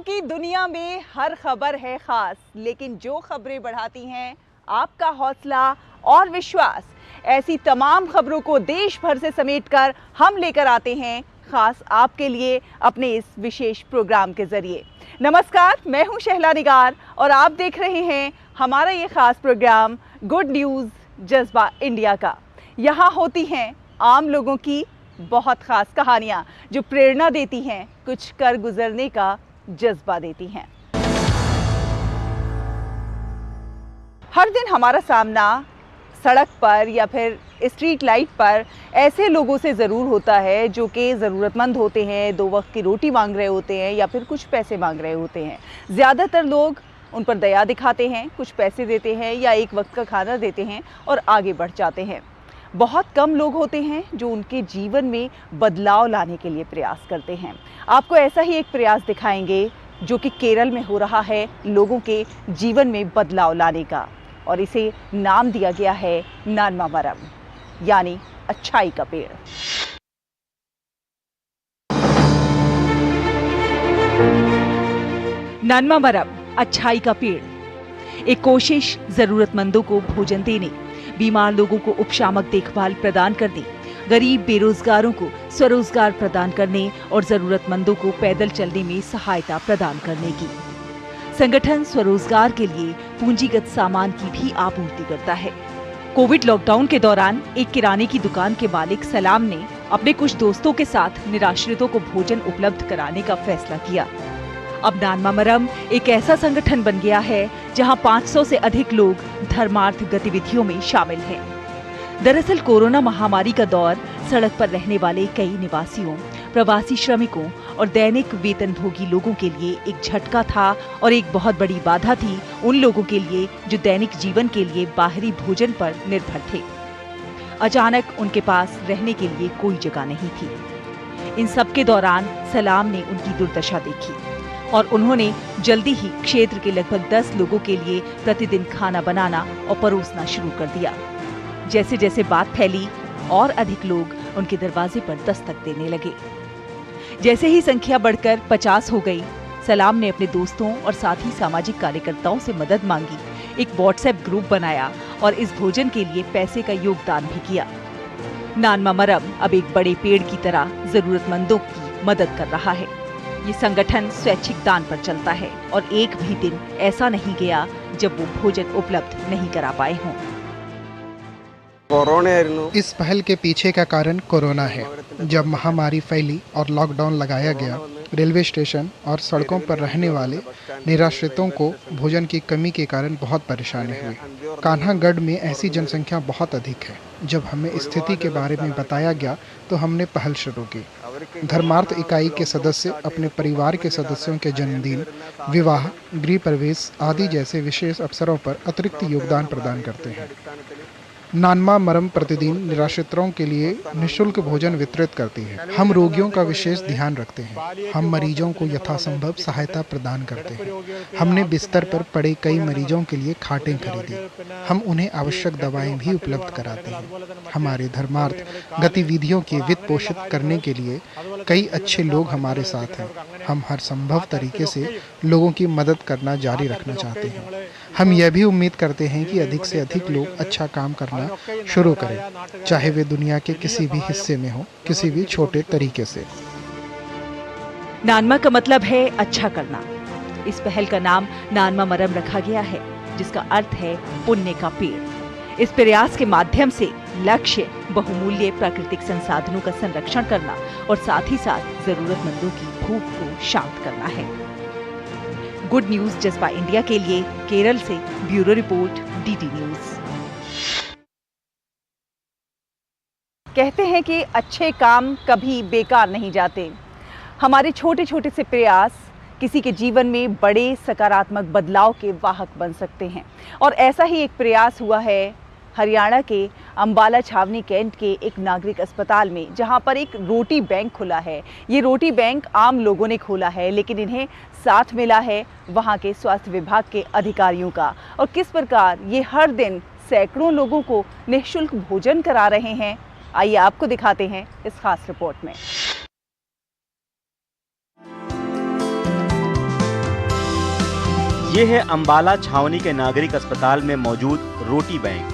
की दुनिया में हर खबर है खास, लेकिन जो खबरें बढ़ाती हैं आपका हौसला और विश्वास, ऐसी तमाम खबरों को देश भर से समेटकर हम लेकर आते हैं खास आपके लिए अपने इस विशेष प्रोग्राम के जरिए। नमस्कार, मैं हूं शहला निगार और आप देख रहे हैं हमारा ये खास प्रोग्राम गुड न्यूज़ जज्बा इंडिया का। यहाँ होती हैं आम लोगों की बहुत खास कहानियाँ जो प्रेरणा देती हैं, कुछ कर गुजरने का जज्बा देती हैं। हर दिन हमारा सामना सड़क पर या फिर स्ट्रीट लाइट पर ऐसे लोगों से ज़रूर होता है जो कि ज़रूरतमंद होते हैं, दो वक्त की रोटी मांग रहे होते हैं या फिर कुछ पैसे मांग रहे होते हैं। ज़्यादातर लोग उन पर दया दिखाते हैं, कुछ पैसे देते हैं या एक वक्त का खाना देते हैं और आगे बढ़ जाते हैं। बहुत कम लोग होते हैं जो उनके जीवन में बदलाव लाने के लिए प्रयास करते हैं। आपको ऐसा ही एक प्रयास दिखाएंगे जो कि केरल में हो रहा है लोगों के जीवन में बदलाव लाने का, और इसे नाम दिया गया है नानमा मरम, यानी अच्छाई का पेड़। नानमा मरम, अच्छाई का पेड़, एक कोशिश जरूरतमंदों को भोजन देने, बीमार लोगों को उपशामक देखभाल प्रदान करने, गरीब बेरोजगारों को स्वरोजगार प्रदान करने और जरूरतमंदों को पैदल चलने में सहायता प्रदान करने की। संगठन स्वरोजगार के लिए पूंजीगत सामान की भी आपूर्ति करता है। कोविड लॉकडाउन के दौरान एक किराने की दुकान के मालिक सलाम ने अपने कुछ दोस्तों के साथ निराश्रितों को भोजन उपलब्ध कराने का फैसला किया। अब नानमा मरम एक ऐसा संगठन बन गया है जहां 500 से अधिक लोग धर्मार्थ गतिविधियों में शामिल हैं। दरअसल कोरोना महामारी का दौर सड़क पर रहने वाले कई निवासियों, प्रवासी श्रमिकों और दैनिक वेतनभोगी लोगों के लिए एक झटका था और एक बहुत बड़ी बाधा थी उन लोगों के लिए जो दैनिक जीवन के लिए बाहरी भोजन पर निर्भर थे। अचानक उनके पास रहने के लिए कोई जगह नहीं थी। इन सब के दौरान सलाम ने उनकी दुर्दशा देखी और उन्होंने जल्दी ही क्षेत्र के लगभग 10 लोगों के लिए प्रतिदिन खाना बनाना और परोसना शुरू कर दिया। जैसे जैसे बात फैली और अधिक लोग उनके दरवाजे पर दस्तक देने लगे। जैसे ही संख्या बढ़कर 50 हो गई, सलाम ने अपने दोस्तों और साथी सामाजिक कार्यकर्ताओं से मदद मांगी, एक व्हाट्सएप ग्रुप बनाया और इस भोजन के लिए पैसे का योगदान भी किया। नानमा मरम अब एक बड़े पेड़ की तरह जरूरतमंदों की मदद कर रहा है। ये संगठन स्वैच्छिक दान पर चलता है और एक भी दिन ऐसा नहीं गया जब वो भोजन उपलब्ध नहीं करा पाए हों। इस पहल के पीछे का कारण कोरोना है। जब महामारी फैली और लॉकडाउन लगाया गया, रेलवे स्टेशन और सड़कों पर रहने वाले निराश्रितों को भोजन की कमी के कारण बहुत परेशानी हुई। कान्हागढ़ में ऐसी जनसंख्या बहुत अधिक है। जब हमें स्थिति के बारे में बताया गया तो हमने पहल शुरू की। धर्मार्थ इकाई के सदस्य अपने परिवार के सदस्यों के जन्मदिन, विवाह, गृह प्रवेश आदि जैसे विशेष अवसरों पर अतिरिक्त योगदान प्रदान करते हैं। नानमा मरम प्रतिदिन निराश्रितों के लिए निःशुल्क भोजन वितरित करती है। हम रोगियों का विशेष ध्यान रखते हैं। हम मरीजों को यथासंभव सहायता प्रदान करते हैं। हमने बिस्तर पर पड़े कई मरीजों के लिए खाटें खरीदी। हम उन्हें आवश्यक दवाएं भी उपलब्ध कराते हैं। हमारे धर्मार्थ गतिविधियों की वित्त पोषित करने के लिए कई अच्छे लोग हमारे साथ हैं। हम हर संभव तरीके से लोगों की मदद करना जारी रखना चाहते हैं। हम यह भी उम्मीद करते हैं कि अधिक से अधिक लोग अच्छा काम करना शुरू करें, चाहे वे दुनिया के किसी भी हिस्से में हो, किसी भी छोटे तरीके से। नानमा का मतलब है अच्छा करना। इस पहल का नाम नानमा मरम रखा गया है, जिसका अर्थ है पुण्य का पेड़। इस प्रयास के माध्यम से लक्ष्य बहुमूल्य प्राकृतिक संसाधनों का संरक्षण करना और साथ ही साथ जरूरतमंदों की भूख को शांत करना है। गुड न्यूज़ जज्बा इंडिया के लिए केरल से ब्यूरो रिपोर्ट, डीडी न्यूज़। कहते हैं कि अच्छे काम कभी बेकार नहीं जाते। हमारे छोटे छोटे से प्रयास किसी के जीवन में बड़े सकारात्मक बदलाव के वाहक बन सकते हैं, और ऐसा ही एक प्रयास हुआ है हरियाणा के अंबाला छावनी कैंट के एक नागरिक अस्पताल में, जहां पर एक रोटी बैंक खुला है। ये रोटी बैंक आम लोगों ने खोला है, लेकिन इन्हें साथ मिला है वहां के स्वास्थ्य विभाग के अधिकारियों का। और किस प्रकार ये हर दिन सैकड़ों लोगों को निःशुल्क भोजन करा रहे हैं, आइए आपको दिखाते हैं इस खास रिपोर्ट में। ये है अंबाला छावनी के नागरिक अस्पताल में मौजूद रोटी बैंक,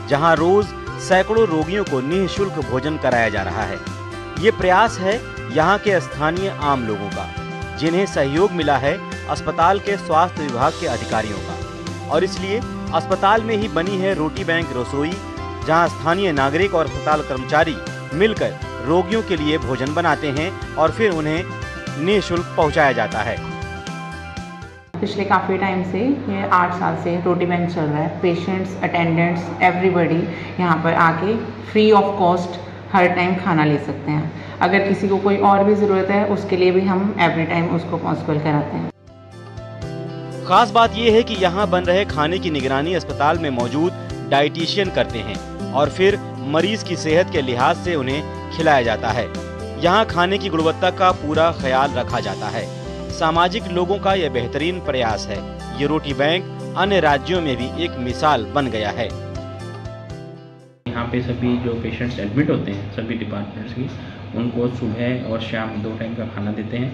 जहां रोज सैकड़ों रोगियों को निःशुल्क भोजन कराया जा रहा है। ये प्रयास है यहाँ के स्थानीय आम लोगों का, जिन्हें सहयोग मिला है अस्पताल के स्वास्थ्य विभाग के अधिकारियों का, और इसलिए अस्पताल में ही बनी है रोटी बैंक रसोई, जहां स्थानीय नागरिक और अस्पताल कर्मचारी मिलकर रोगियों के लिए भोजन बनाते हैं और फिर उन्हें निःशुल्क पहुंचाया जाता है। पिछले काफ़ी टाइम से, ये 8 साल से रोटी बैंक चल रहा है। पेशेंट्स, अटेंडेंट्स, एवरीबडी यहाँ पर आके free of cost her time खाना ले सकते हैं। अगर किसी को कोई और भी ज़रूरत है, उसके लिए भी हम एवरी टाइम उसको पॉसिबल कराते हैं। खास बात यह है कि यहाँ बन रहे खाने की निगरानी अस्पताल में मौजूद डाइटिशियन करते हैं और फिर मरीज की सेहत के लिहाज से उन्हें खिलाया जाता है। यहाँ खाने की गुणवत्ता का पूरा ख्याल रखा जाता है। सामाजिक लोगों का यह बेहतरीन प्रयास है। ये रोटी बैंक अन्य राज्यों में भी एक मिसाल बन गया है। यहाँ पे सभी जो पेशेंट्स एडमिट होते हैं, सभी डिपार्टमेंट्स की, उनको सुबह और शाम 2 टाइम का खाना देते हैं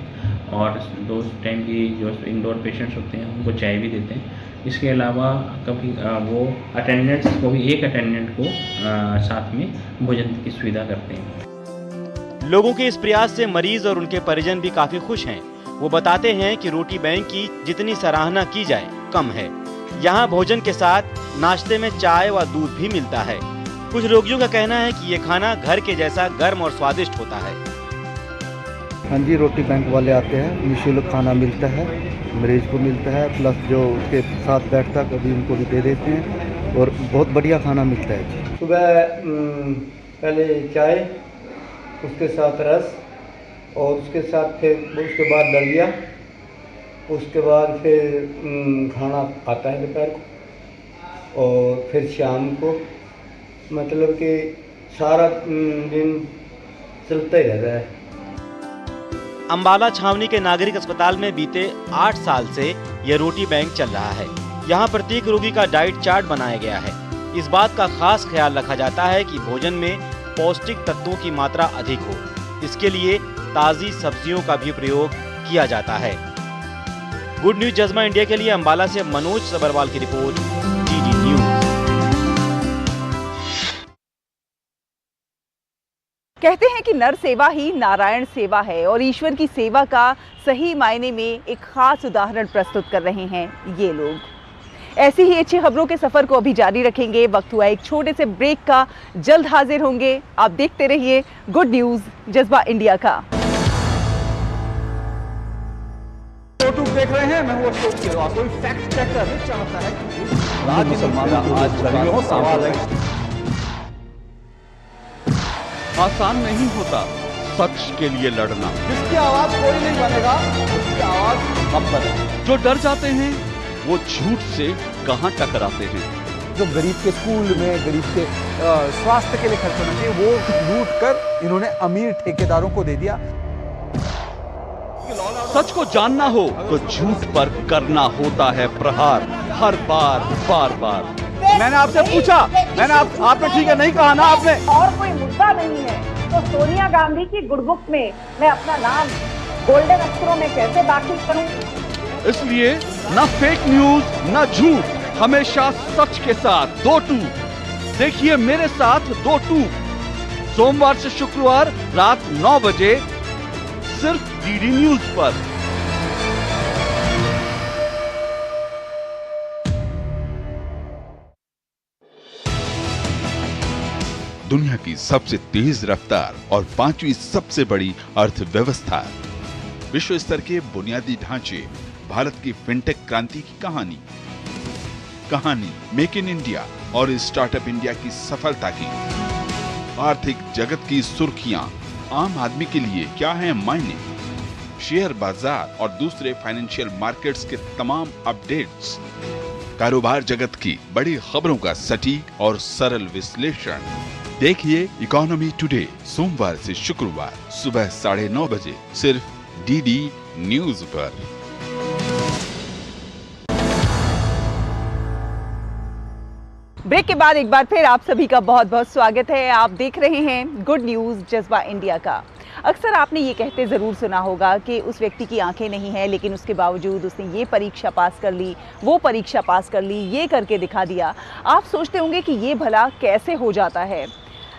और 2 टाइम की जो इंडोर पेशेंट्स होते हैं उनको चाय भी देते हैं। इसके अलावा कभी वो अटेंडेंट्स को भी, एक अटेंडेंट को साथ में भोजन की सुविधा करते हैं। लोगों के इस प्रयास से मरीज और उनके परिजन भी काफी खुश हैं। वो बताते हैं कि रोटी बैंक की जितनी सराहना की जाए कम है। यहाँ भोजन के साथ नाश्ते में चाय व दूध भी मिलता है। कुछ रोगियों का कहना है कि ये खाना घर के जैसा गर्म और स्वादिष्ट होता है। हाँ जी, रोटी बैंक वाले आते हैं, निःशुल्क खाना मिलता है, मरीज को मिलता है, प्लस जो उसके साथ बैठता कभी उनको भी दे देते हैं और बहुत बढ़िया खाना मिलता है जी। सुबह पहले चाय, उसके साथ रस और उसके साथ फिर उसके बाद दलिया, उसके बाद फिर खाना आता है दोपहर को और फिर शाम को, मतलब कि सारा दिन चलता ही रहता है। अंबाला छावनी के नागरिक अस्पताल में बीते 8 साल से यह रोटी बैंक चल रहा है। यहाँ प्रत्येक रोगी का डाइट चार्ट बनाया गया है। इस बात का खास ख्याल रखा जाता है कि भोजन में पौष्टिक तत्वों की मात्रा अधिक हो। इसके लिए ताज़ी सब्जियों का भी प्रयोग किया जाता है। गुड न्यूज जज्बा इंडिया के लिए अंबाला से मनोज सबरवाल की रिपोर्ट, डीडी न्यूज। कहते हैं कि नर सेवा ही नारायण सेवा है और ईश्वर की सेवा का सही मायने में एक खास उदाहरण प्रस्तुत कर रहे हैं ये लोग। ऐसी ही अच्छी खबरों के सफर को अभी जारी रखेंगे। वक्त हुआ एक छोटे से ब्रेक का, जल्द हाजिर होंगे। आप देखते रहिए गुड न्यूज जज्बा इंडिया का। यूट्यूब देख रहे हैं, मैं हूं अशोक गिलवा। कोई फैक्ट चेकर नहीं चाहता है कि राज्य मुसलमानों को आज लड़ियों सवाल है। आसान नहीं होता सच के लिए लड़ना। जिसकी आवाज कोई नहीं बनेगा, उसकी आवाज हम बने। जो डर जाते हैं वो झूठ से कहां टकराते हैं। जो गरीब के स्कूल में, गरीब के स्वास्थ्य के लिए खर्च होना चाहिए, वो लूट कर इन्होंने अमीर ठेकेदारों को दे दिया। सच को जानना हो तो झूठ पर करना होता है प्रहार, हर बार, बार बार। मैंने आपसे पूछा, आपने ठीक है नहीं कहा ना आपने। और कोई मुद्दा नहीं है तो सोनिया गांधी की गुडबुक में मैं अपना नाम गोल्डन अक्षरों में कैसे दाखिल करूं? इसलिए न फेक न्यूज न झूठ, हमेशा सच के साथ 2-2। देखिए मेरे साथ 2-2 सोमवार से शुक्रवार रात 9 बजे सिर्फ डीडी न्यूज पर। दुनिया की सबसे तेज रफ्तार और 5वीं सबसे बड़ी अर्थव्यवस्था, विश्व स्तर के बुनियादी ढांचे, भारत की फिनटेक क्रांति की कहानी मेक इन इंडिया और स्टार्टअप इंडिया की सफलता की, आर्थिक जगत की सुर्खियां, आम आदमी के लिए क्या है मायने, शेयर बाजार और दूसरे फाइनेंशियल मार्केट्स के तमाम अपडेट्स, कारोबार जगत की बड़ी खबरों का सटीक और सरल विश्लेषण। देखिए इकोनॉमी टुडे सोमवार से शुक्रवार सुबह 9:30 बजे सिर्फ डीडी न्यूज पर। ब्रेक के बाद एक बार फिर आप सभी का बहुत बहुत स्वागत है। आप देख रहे हैं गुड न्यूज जज्बा इंडिया का। अक्सर आपने ये कहते ज़रूर सुना होगा कि उस व्यक्ति की आंखें नहीं हैं, लेकिन उसके बावजूद उसने ये परीक्षा पास कर ली, वो परीक्षा पास कर ली, ये करके दिखा दिया। आप सोचते होंगे कि ये भला कैसे हो जाता है।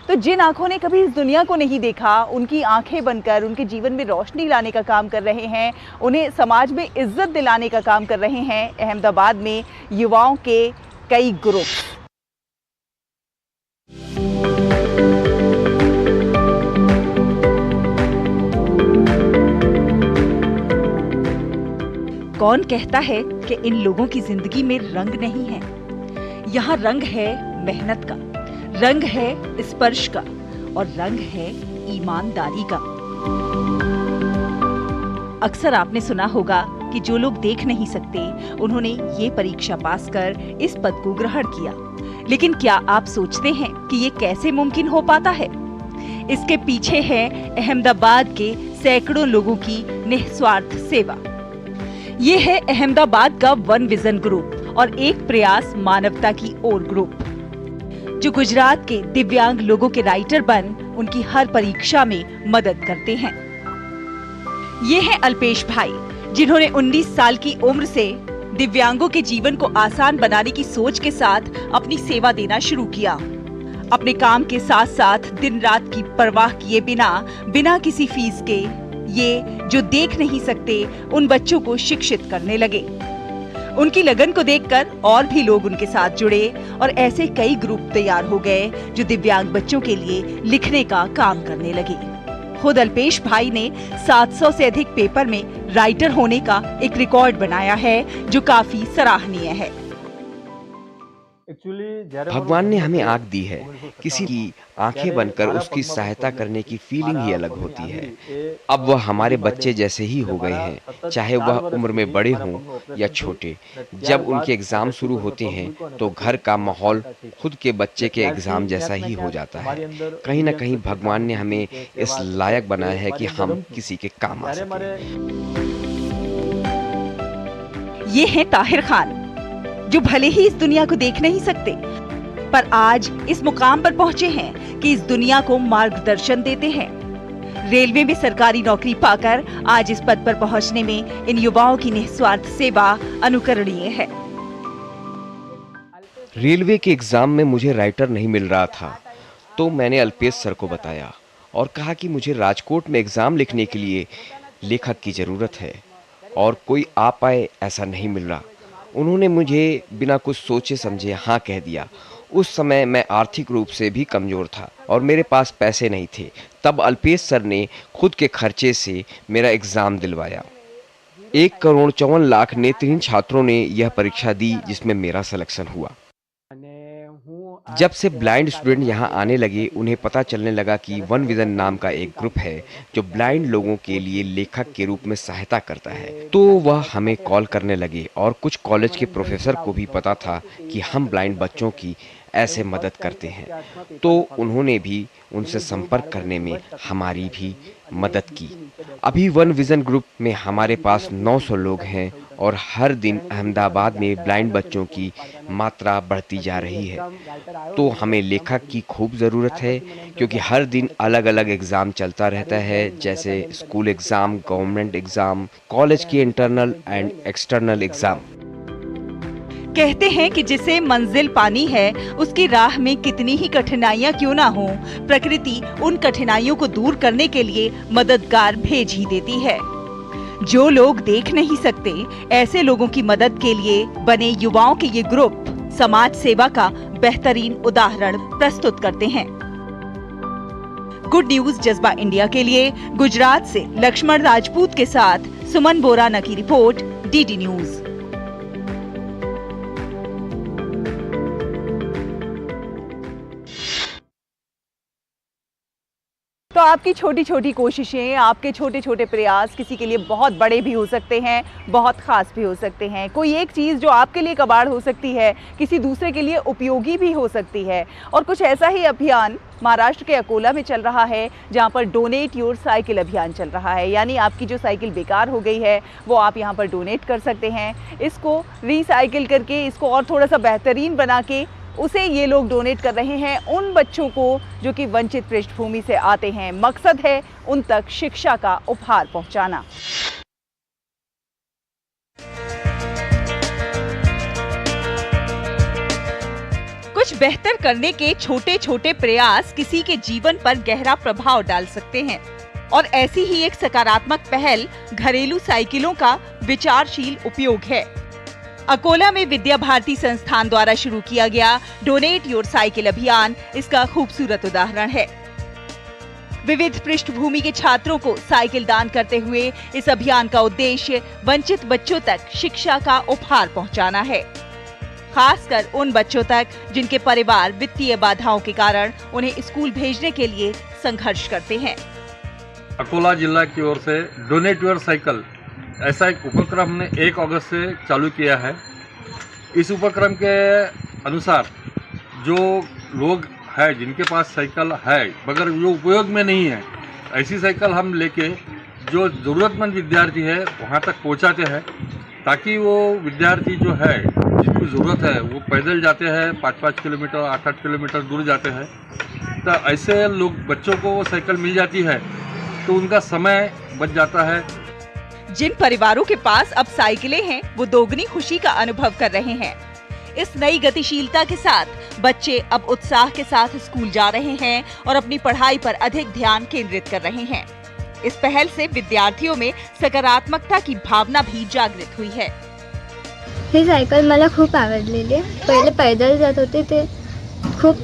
तो जिन आंखों ने कभी इस दुनिया को नहीं देखा, उनकी आंखें बनकर उनके जीवन में रोशनी लाने का काम कर रहे हैं, उन्हें समाज में इज्जत दिलाने का काम कर रहे हैं अहमदाबाद में युवाओं के कई ग्रुप। कौन कहता है कि इन लोगों की जिंदगी में रंग नहीं है? यहाँ रंग है मेहनत का, रंग है स्पर्श का और रंग है ईमानदारी का। अक्सर आपने सुना होगा कि जो लोग देख नहीं सकते, उन्होंने ये परीक्षा पास कर इस पद को ग्रहण किया। लेकिन क्या आप सोचते हैं कि ये कैसे मुमकिन हो पाता है? इसके पीछे है अहमदाबाद के सैकड़ों लोगों की निस्वार्थ सेवा। ये है अहमदाबाद का वन विजन ग्रुप और एक प्रयास मानवता की ओर ग्रुप, जो गुजरात के दिव्यांग लोगों के राइटर बन उनकी हर परीक्षा में मदद करते हैं। ये है अल्पेश भाई, जिन्होंने 19 साल की उम्र से दिव्यांगों के जीवन को आसान बनाने की सोच के साथ अपनी सेवा देना शुरू किया। अपने काम के साथ साथ दिन रात की परवाह किए बिना किसी फीस के ये जो देख नहीं सकते उन बच्चों को शिक्षित करने लगे। उनकी लगन को देखकर और भी लोग उनके साथ जुड़े और ऐसे कई ग्रुप तैयार हो गए जो दिव्यांग बच्चों के लिए लिखने का काम करने लगे। खुद अल्पेश भाई ने 700 से अधिक पेपर में राइटर होने का एक रिकॉर्ड बनाया है, जो काफी सराहनीय है। भगवान ने हमें आँख दी है, किसी की आंखें बनकर उसकी सहायता करने की फीलिंग ही अलग होती है। अब वह हमारे बच्चे जैसे ही हो गए हैं, चाहे वह उम्र में बड़े हों या छोटे। जब उनके एग्जाम शुरू होते हैं तो घर का माहौल खुद के बच्चे के एग्जाम जैसा ही हो जाता है। कहीं न कहीं भगवान ने हमें इस लायक बनाया है कि हम किसी के काम आ सकें। ये है ताहिर खान, जो भले ही इस दुनिया को देख नहीं सकते, पर आज इस मुकाम पर पहुंचे हैं कि इस दुनिया को मार्गदर्शन देते हैं। रेलवे में सरकारी नौकरी पाकर आज इस पद पर पहुंचने में इन युवाओं की निस्वार्थ सेवा अनुकरणीय है। रेलवे के एग्जाम में मुझे राइटर नहीं मिल रहा था, तो मैंने अल्पेश सर को बताया और कहा कि मुझे राजकोट में एग्जाम लिखने के लिए लेखक की जरूरत है और कोई आ पाए ऐसा नहीं मिल रहा। उन्होंने मुझे बिना कुछ सोचे समझे हाँ कह दिया। उस समय मैं आर्थिक रूप से भी कमज़ोर था और मेरे पास पैसे नहीं थे। तब अल्पेश सर ने खुद के खर्चे से मेरा एग्ज़ाम दिलवाया। 1,54,00,000 नेत्रहीन छात्रों ने यह परीक्षा दी, जिसमें मेरा सिलेक्शन हुआ। जब से ब्लाइंड स्टूडेंट यहाँ आने लगे, उन्हें पता चलने लगा कि वन विजन नाम का एक ग्रुप है जो ब्लाइंड लोगों के लिए लेखक के रूप में सहायता करता है। तो वह हमें कॉल करने लगे और कुछ कॉलेज के प्रोफेसर को भी पता था कि हम ब्लाइंड बच्चों की ऐसे मदद करते हैं, तो उन्होंने भी उनसे संपर्क करने में हमारी भी मदद की। अभी वन विजन ग्रुप में हमारे पास 900 लोग हैं और हर दिन अहमदाबाद में ब्लाइंड बच्चों की मात्रा बढ़ती जा रही है। तो हमें लेखक की खूब ज़रूरत है, क्योंकि हर दिन अलग अलग एग्ज़ाम चलता रहता है, जैसे school exam, government exam, college के इंटरनल एंड एक्सटर्नल एग्ज़ाम। कहते हैं कि जिसे मंजिल पानी है, उसकी राह में कितनी ही कठिनाइयां क्यों ना हो, प्रकृति उन कठिनाइयों को दूर करने के लिए मददगार भेज ही देती है। जो लोग देख नहीं सकते, ऐसे लोगों की मदद के लिए बने युवाओं के ये ग्रुप समाज सेवा का बेहतरीन उदाहरण प्रस्तुत करते हैं। गुड न्यूज जज्बा इंडिया के लिए गुजरात से लक्ष्मण राजपूत के साथ सुमन बोराना की रिपोर्ट, डीडी न्यूज। तो आपकी छोटी छोटी कोशिशें, आपके छोटे छोटे प्रयास किसी के लिए बहुत बड़े भी हो सकते हैं, बहुत खास भी हो सकते हैं। कोई एक चीज़ जो आपके लिए कबाड़ हो सकती है, किसी दूसरे के लिए उपयोगी भी हो सकती है। और कुछ ऐसा ही अभियान महाराष्ट्र के अकोला में चल रहा है, जहां पर डोनेट योर साइकिल अभियान चल रहा है। यानी आपकी जो साइकिल बेकार हो गई है, वो आप यहां पर डोनेट कर सकते हैं। इसको रिसाइकिल करके, इसको और थोड़ा सा बेहतरीन बना के उसे ये लोग डोनेट कर रहे हैं उन बच्चों को जो कि वंचित पृष्ठभूमि से आते हैं। मकसद है उन तक शिक्षा का उपहार पहुंचाना। कुछ बेहतर करने के छोटे छोटे प्रयास किसी के जीवन पर गहरा प्रभाव डाल सकते हैं और ऐसी ही एक सकारात्मक पहल घरेलू साइकिलों का विचारशील उपयोग है। अकोला में विद्या भारती संस्थान द्वारा शुरू किया गया डोनेट योर साइकिल अभियान इसका खूबसूरत उदाहरण है। विविध पृष्ठभूमि के छात्रों को साइकिल दान करते हुए इस अभियान का उद्देश्य वंचित बच्चों तक शिक्षा का उपहार पहुंचाना है, खासकर उन बच्चों तक जिनके परिवार वित्तीय बाधाओं के कारण उन्हें स्कूल भेजने के लिए संघर्ष करते हैं। अकोला जिला की ओर से डोनेट योर साइकिल ऐसा एक उपक्रम हमने 1 अगस्त से चालू किया है। इस उपक्रम के अनुसार जो लोग हैं जिनके पास साइकिल है मगर जो उपयोग में नहीं है, ऐसी साइकिल हम लेके जो ज़रूरतमंद विद्यार्थी है वहाँ तक पहुँचाते हैं, ताकि वो विद्यार्थी जो है जिनको ज़रूरत है वो पैदल जाते हैं 5-5 किलोमीटर 8-8 किलोमीटर दूर जाते हैं। तो ऐसे लोग बच्चों को वो साइकिल मिल जाती है तो उनका समय बच जाता है। जिन परिवारों के पास अब साइकिलें हैं वो दोगुनी खुशी का अनुभव कर रहे हैं। इस नई गतिशीलता के साथ बच्चे अब उत्साह के साथ स्कूल जा रहे हैं और अपनी पढ़ाई पर अधिक ध्यान केंद्रित कर रहे हैं। इस पहल से विद्यार्थियों में सकारात्मकता की भावना भी जागृत हुई है। ही सायकल मला खूप आवडलेली। पहिले पैदल जात होते ते खूप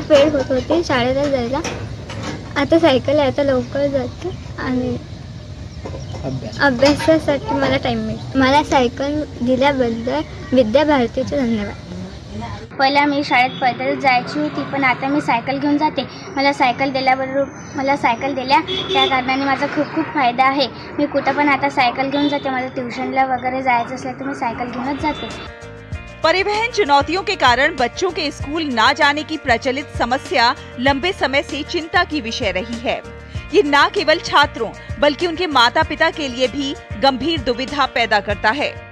वेळ होत होती शाळेला जायला। आता सायकल आहे, आता लवकर जाते आणि अभ्यासासाठी मला टाइम मिळतो। मला सायकल दिल्याबद्दल विद्या भारतीचे धन्यवाद। पहिला मी शाळेत पैदल जायची होती, पण आता मी सायकल घेऊन जाते। मला सायकल दिल्या त्या कारणाने माझा खूप फायदा आहे। मी कुठं पण आता सायकल घेऊन जाते। मला ट्यूशनला वगैरे जायचं असलं तर मी सायकल घेऊनच जाते। परिवहन चुनौतियों के कारण बच्चों के स्कूल ना जाने की प्रचलित समस्या लंबे समय से चिंता की विषय रही है। ये न केवल छात्रों बल्कि उनके माता पिता के लिए भी गंभीर दुविधा पैदा करता है।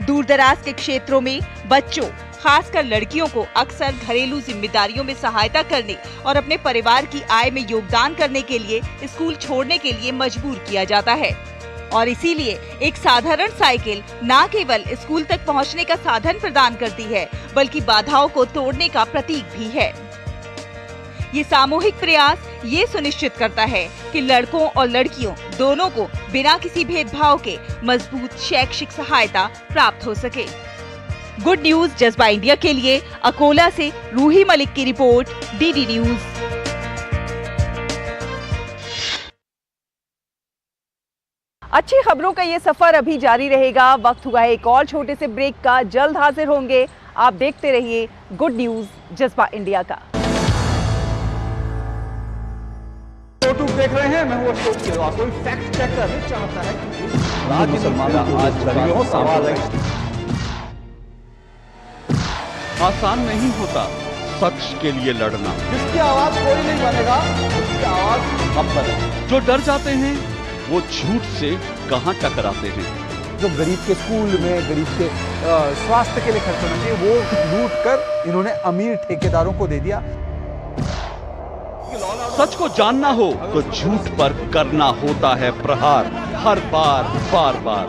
दूरदराज के क्षेत्रों में बच्चों, खासकर लड़कियों को अक्सर घरेलू जिम्मेदारियों में सहायता करने और अपने परिवार की आय में योगदान करने के लिए स्कूल छोड़ने के लिए मजबूर किया जाता है और इसीलिए एक साधारण साइकिल न केवल स्कूल तक पहुंचने का साधन प्रदान करती है बल्कि बाधाओं को तोड़ने का प्रतीक भी है। ये सामूहिक प्रयास ये सुनिश्चित करता है कि लड़कों और लड़कियों दोनों को बिना किसी भेदभाव के मजबूत शैक्षिक सहायता प्राप्त हो सके। गुड न्यूज जज्बा इंडिया के लिए अकोला से रूही मलिक की रिपोर्ट, डीडी न्यूज। अच्छी खबरों का ये सफर अभी जारी रहेगा। वक्त हुआ है एक और छोटे से ब्रेक का। जल्द हाजिर होंगे। आप देखते रहिए गुड न्यूज जज्बा इंडिया का। यूट्यूब देख रहे हैं, मैं हूं अशोक केरवाल। कोई फैक्ट चेकर नहीं चाहता है कि राज्य मुसलमानों को आज दलियों सवाल है। आसान नहीं होता सच के लिए लड़ना। जिसकी आवाज कोई नहीं बनेगा उसकी आवाज हम बने। जो डर जाते हैं वो झूठ से कहां टकराते हैं। जो गरीब के स्कूल में, गरीब के स्वास्थ्य के लिए खर्च होना चाहिए वो लूट कर इन्होंने अमीर ठेकेदारों को दे दिया। सच को जानना हो तो झूठ पर करना होता है प्रहार, हर बार बार बार।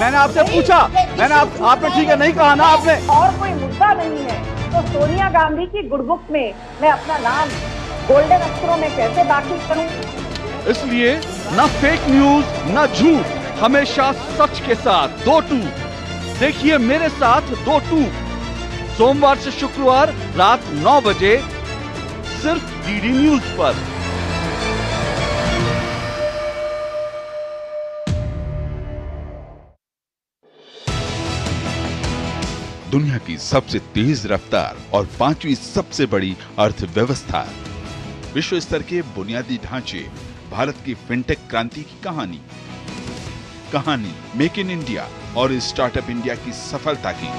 मैंने आपसे पूछा, आपने ठीक है नहीं कहा ना आपने। और कोई मुद्दा नहीं है तो सोनिया गांधी की गुडबुक में मैं अपना नाम गोल्डन अक्षरों में कैसे दाखिल करूं? इसलिए न फेक न्यूज न झूठ, हमेशा सच के साथ 2-2। देखिए मेरे साथ 2-2 सोमवार से शुक्रवार रात 9 बजे सिर्फ डीडी न्यूज पर। दुनिया की सबसे तेज रफ्तार और 5वीं सबसे बड़ी अर्थव्यवस्था, विश्व स्तर के बुनियादी ढांचे, भारत की फिनटेक क्रांति की कहानी मेक इन इंडिया और स्टार्टअप इंडिया की सफलता की,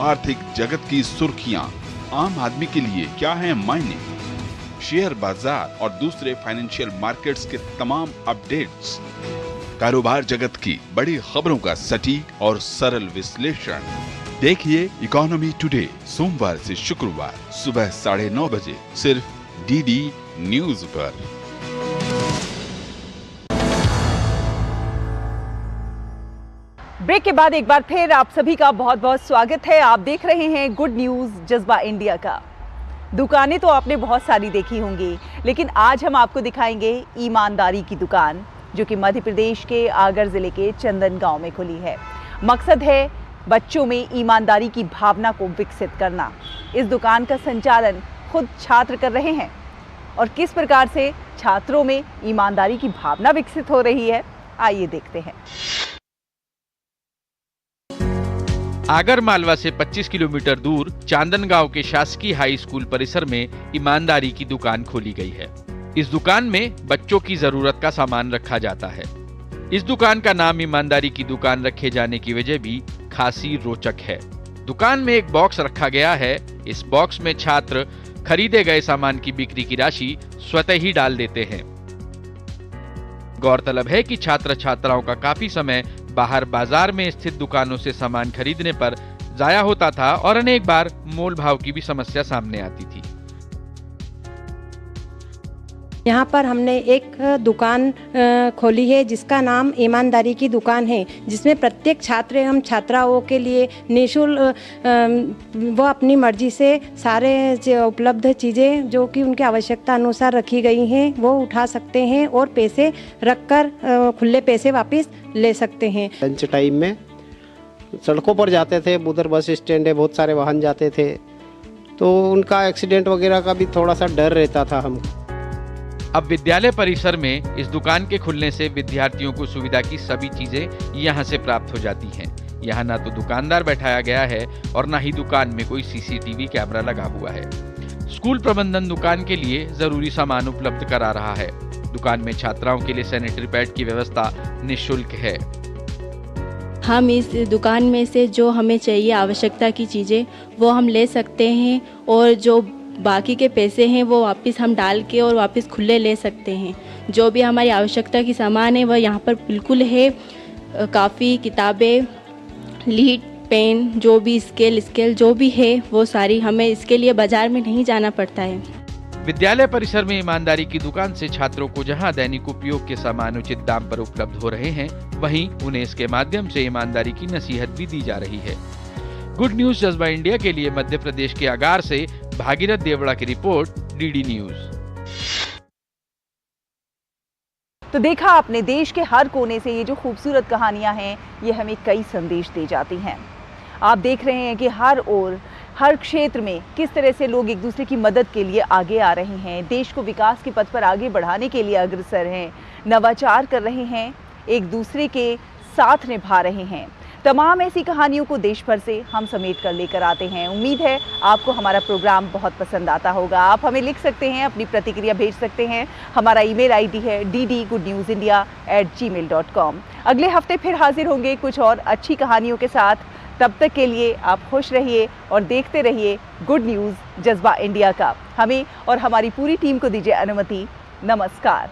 आर्थिक जगत की सुर्खियां, आम आदमी के लिए क्या है मायने, शेयर बाजार और दूसरे फाइनेंशियल मार्केट्स के तमाम अपडेट्स, कारोबार जगत की बड़ी खबरों का सटीक और सरल विश्लेषण, देखिए इकोनॉमी टुडे सोमवार से शुक्रवार सुबह 9:30 बजे सिर्फ डीडी न्यूज पर। ब्रेक के बाद एक बार फिर आप सभी का बहुत बहुत स्वागत है। आप देख रहे हैं गुड न्यूज जज्बा इंडिया का। दुकानें तो आपने बहुत सारी देखी होंगी, लेकिन आज हम आपको दिखाएंगे ईमानदारी की दुकान, जो कि मध्य प्रदेश के आगर जिले के चंदन गांव में खुली है। मकसद है बच्चों में ईमानदारी की भावना को विकसित करना। इस दुकान का संचालन खुद छात्र कर रहे हैं और किस प्रकार से छात्रों में ईमानदारी की भावना विकसित हो रही है, आइए देखते हैं। आगर मालवा से 25 किलोमीटर दूर चांदनगांव के शासकीय हाई स्कूल परिसर में ईमानदारी की दुकान खोली गई है। इस दुकान में बच्चों की जरूरत का सामान रखा जाता है। इस दुकान का नाम ईमानदारी की दुकान रखे जाने की वजह भी खासी रोचक है। दुकान में एक बॉक्स रखा गया है। इस बॉक्स में छात्र खरीदे गए सामान की बिक्री की राशि स्वतः ही डाल देते हैं। गौरतलब है कि छात्र छात्राओं का काफी समय बाहर बाजार में स्थित दुकानों से सामान खरीदने पर जाया होता था और अनेक बार मोल भाव की भी समस्या सामने आती थी। यहाँ पर हमने एक दुकान खोली है जिसका नाम ईमानदारी की दुकान है, जिसमें प्रत्येक छात्र एवं छात्राओं के लिए निःशुल्क वो अपनी मर्जी से सारे उपलब्ध चीज़ें जो कि उनकी आवश्यकता अनुसार रखी गई हैं वो उठा सकते हैं और पैसे रखकर खुले पैसे वापस ले सकते हैं। लंच टाइम में सड़कों पर जाते थे, उधर बस स्टैंड है, बहुत सारे वाहन जाते थे, तो उनका एक्सीडेंट वगैरह का भी थोड़ा सा डर रहता था हमको। अब विद्यालय परिसर में इस दुकान के खुलने से विद्यार्थियों को सुविधा की सभी चीजें यहाँ से प्राप्त हो जाती हैं। यहाँ ना तो दुकानदार बैठाया गया है और ना ही दुकान में कोई सीसीटीवी कैमरा लगा हुआ है। स्कूल प्रबंधन दुकान के लिए जरूरी सामान उपलब्ध करा रहा है। दुकान में छात्राओं के लिए सैनिटरी पैड की व्यवस्था निःशुल्क है। हम इस दुकान में से जो हमें चाहिए आवश्यकता की चीज़ें वो हम ले सकते हैं और जो बाकी के पैसे हैं वो वापस हम डाल के और वापस खुले ले सकते हैं। जो भी हमारी आवश्यकता की सामान है वह यहाँ पर बिल्कुल है। काफ़ी किताबें, लीड, पेन, जो भी स्केल जो भी है वो सारी, हमें इसके लिए बाजार में नहीं जाना पड़ता है। विद्यालय परिसर में ईमानदारी की दुकान से छात्रों को जहां दैनिक उपयोग के सामान उचित दाम पर उपलब्ध हो रहे हैं, वहीं उन्हें इसके माध्यम से ईमानदारी की नसीहत भी दी जा रही है। गुड न्यूज जज्बा इंडिया के लिए मध्य प्रदेश के आगार से भागीरथ देवड़ा की रिपोर्ट, डीडी न्यूज। तो देखा आपने, देश के हर कोने से ये जो खूबसूरत कहानियां हैं, ये हमें कई संदेश दे जाती हैं। आप देख रहे हैं कि हर ओर, हर क्षेत्र में किस तरह से लोग एक दूसरे की मदद के लिए आगे आ रहे हैं, देश को विकास के पथ पर आगे बढ़ाने के लिए अग्रसर हैं, नवाचार कर रहे हैं, एक दूसरे के साथ निभा रहे हैं। तमाम ऐसी कहानियों को देश भर से हम समेट कर लेकर आते हैं। उम्मीद है आपको हमारा प्रोग्राम बहुत पसंद आता होगा। आप हमें लिख सकते हैं, अपनी प्रतिक्रिया भेज सकते हैं। हमारा ईमेल आईडी है ddgoodnewsindia@gmail.com। अगले हफ्ते फिर हाजिर होंगे कुछ और अच्छी कहानियों के साथ। तब तक के लिए आप खुश रहिए और देखते रहिए गुड न्यूज़ जज्बा इंडिया का। हमें और हमारी पूरी टीम को दीजिए अनुमति। नमस्कार।